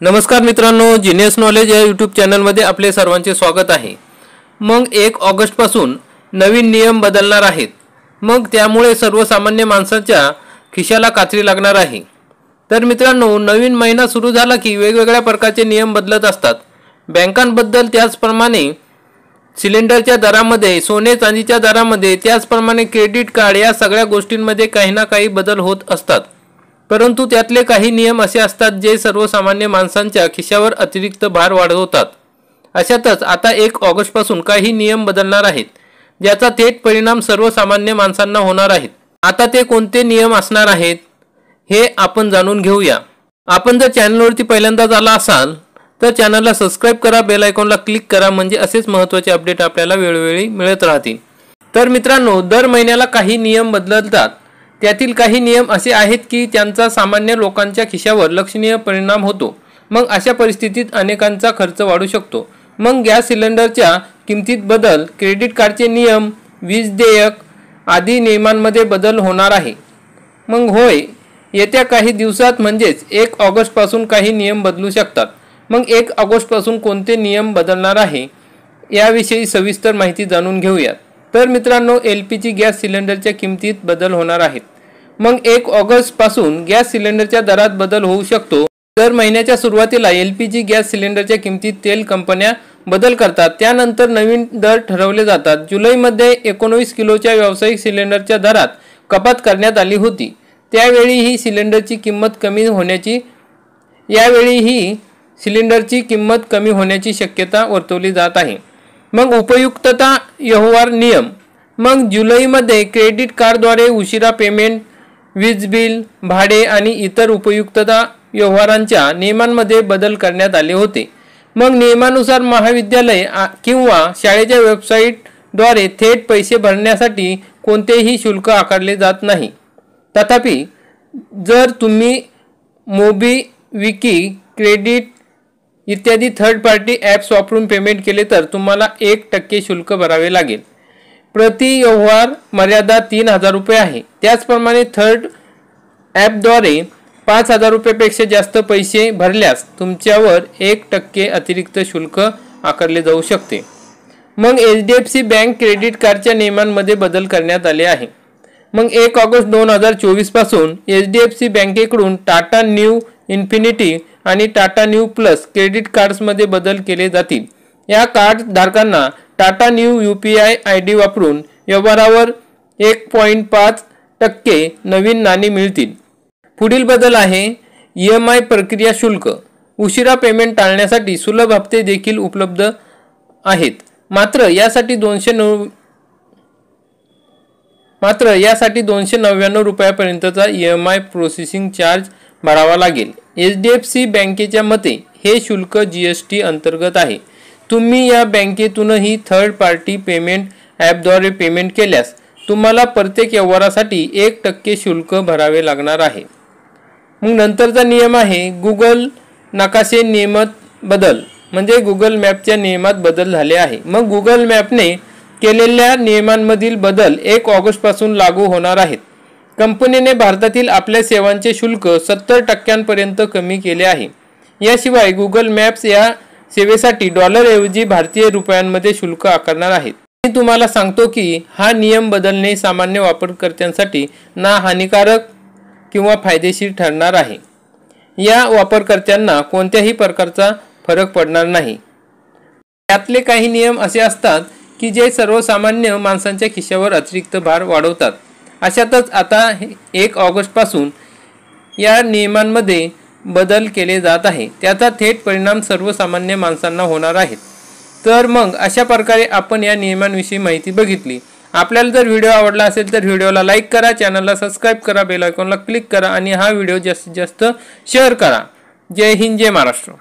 नमस्कार मित्रांनो, genius knowledge या यूट्यूब चॅनलमध्ये आपले सर्वांचे स्वागत आहे। मग 1 ऑगस्ट पासून नवीन नियम बदलणार आहेत। मग त्यामुळे सर्वसामान्य माणसाच्या खिशाला कात्री लागणार आहे। तर मित्रांनो, नवीन महिना सुरू झाला की वेगवेगळ्या प्रकारचे नियम बदलत असतात। बँकांबद्दल, त्याचप्रमाणे सिलेंडरच्या दरामध्ये, सोने चांदीच्या दरामध्ये, त्याचप्रमाणे क्रेडिट कार्ड या सगळ्या गोष्टींमध्ये काही ना काही बदल होत असतात। परंतु त्यातले काही नियम असे असतात जे सर्वसामान्य माणसांच्या खिशावर अतिरिक्त भार वाढवतात। अशातच आता 1 ऑगस्ट पासून काही नियम बदलणार आहेत, ज्याचा थेट परिणाम सर्वसामान्य माणसांना होणार आहेत। आता ते कोणते नियम असणार आहेत हे आपण जाणून घेऊया। आपण जर चॅनलवरती पहिल्यांदाच आला असाल तर चॅनलला सबस्क्राइब करा, बेल आयकॉनला क्लिक करा, म्हणजे असेच महत्त्वाचे अपडेट आपल्याला वेळोवेळी मिळत राहतील। तर मित्रांनो, दर महिन्याला काही नियम बदलतात। त्यातील काही नियम असे आहेत की त्यांचा सामान्य लोकांच्या खिशावर लक्षणीय परिणाम होतो। मग अशा परिस्थितीत अनेकांचा खर्च वाढू शकतो। मग गॅस सिलेंडरच्या किमतीत बदल, क्रेडिट कार्डचे नियम, वीज देयक आदी नियमांमध्ये बदल होणार आहे। मग होय, येत्या काही दिवसात म्हणजेच 1 ऑगस्ट पासून काही नियम बदलू शकतात। मग 1 ऑगस्ट पासून कोणते नियम बदलणार आहे याविषयी सविस्तर माहिती जाणून घेऊयात। तर मित्रांनो, LPG गॅस सिलेंडरच्या किमतीत बदल होणार आहेत। मग 1 ऑगस्ट पासून गॅस सिलेंडरच्या दरात बदल होऊ शकतो। दर महिन्याच्या सुरुवातीला LPG गॅस सिलेंडरच्या किमतीत तेल कंपन्या बदल करतात, त्यानंतर नवीन दर ठरवले जातात। जुलैमध्ये 19 किलोच्या व्यावसायिक सिलेंडरच्या दरात कपात करण्यात आली होती। त्यावेळी ही सिलेंडरची किंमत कमी होण्याची शक्यता वर्तवली जात आहे। मग उपयुक्तता व्यवहार नियम। मग जुलैमध्ये क्रेडिट कार्डद्वारे उशिरा पेमेंट, वीज बिल, भाडे आणि इतर उपयुक्तता व्यवहारांच्या नियमांमध्ये बदल करण्यात आले होते। मग नियमानुसार महाविद्यालय किंवा शाळेच्या वेबसाईटद्वारे थेट पैसे भरण्यासाठी कोणतेही शुल्क आकारले जात नाही। तथापि जर तुम्ही मोबिक्विक, क्रेडिट इत्यादी थर्ड पार्टी ॲप्स वापरून पेमेंट केले तर तुम्हाला 1% शुल्क भरावे लागेल। प्रति व्यवहार मर्यादा 3000 रुपये आहे। त्याचप्रमाणे थर्ड ॲपद्वारे 5000 रुपयापेक्षा जास्त पैसे भरल्यास तुमच्यावर 1% अतिरिक्त शुल्क आकारले जाऊ शकते। मग HDFC बँक क्रेडिट कार्डच्या नियमांमध्ये बदल करण्यात आले आहे। मग 1 ऑगस्ट 2024 पासून HDFC बँकेकडून टाटा न्यू इन्फिनिटी आणि टाटा न्यू प्लस क्रेडिट कार्ड्समध्ये बदल केले जातील। या कार्ड धारकांना टाटा न्यू UPI ID वापरून व्यवहारावर 1.5% नवीन नाणी मिळतील। पुढील बदल आहे EMI प्रक्रिया शुल्क। उशिरा पेमेंट टाळण्यासाठी सुलभ हप्ते देखील उपलब्ध आहेत। मात्र यासाठी 299 रुपयापर्यंतचा EMI प्रोसेसिंग चार्ज भरावा लागेल। HDFC बँकेच्या मते हे शुल्क GST अंतर्गत आहे। तुम्ही या बँकेतूनही थर्ड पार्टी पेमेंट ॲपद्वारे पेमेंट केल्यास तुम्हाला प्रत्येक व्यवहारासाठी 1% शुल्क भरावे लागणार आहे। मग नंतरचा नियम आहे गुगल नकाशे नियमात बदल, म्हणजे गुगल मॅपच्या नियमात बदल झाले आहे। मग गुगल मॅपने केलेल्या नियमांमधील बदल 1 ऑगस्ट पासून लागू होणार आहेत। कंपनीने भारतातील आपल्या सेवांचे शुल्क 70% कमी केले आहे। याशिवाय गुगल मॅप्स या सेवेसाठी डॉलर ऐवजी भारतीय रुपयांमध्ये शुल्क आकारणार आहेत। मी तुम्हाला सांगतो की हा नियम बदलणे सामान्य वापरकर्त्यांसाठी ना हानिकारक किंवा फायदेशीर ठरणार आहे। या वापरकर्त्यांना कोणत्याही प्रकारचा फरक पडणार नाही। यातले काही नियम असे असतात की जे सर्वसामान्य माणसांच्या खिशावर अतिरिक्त भार वाढवतात। अशातच आता 1 ऑगस्ट पासून या नियमांमध्ये बदल केले जात आहे, त्याचा थेट परिणाम सर्वसामान्य माणसांना होणार आहेत। तर मग अशा प्रकारे आपण या नियमांविषयी माहिती बघितली। आपल्याला जर व्हिडिओ आवडला असेल तर व्हिडिओला लाईक करा, चॅनलला सबस्क्राइब करा, बेल आयकॉनला क्लिक करा आणि हा व्हिडिओ जास्तीत जास्त शेअर करा। जय हिंद, जय महाराष्ट्र।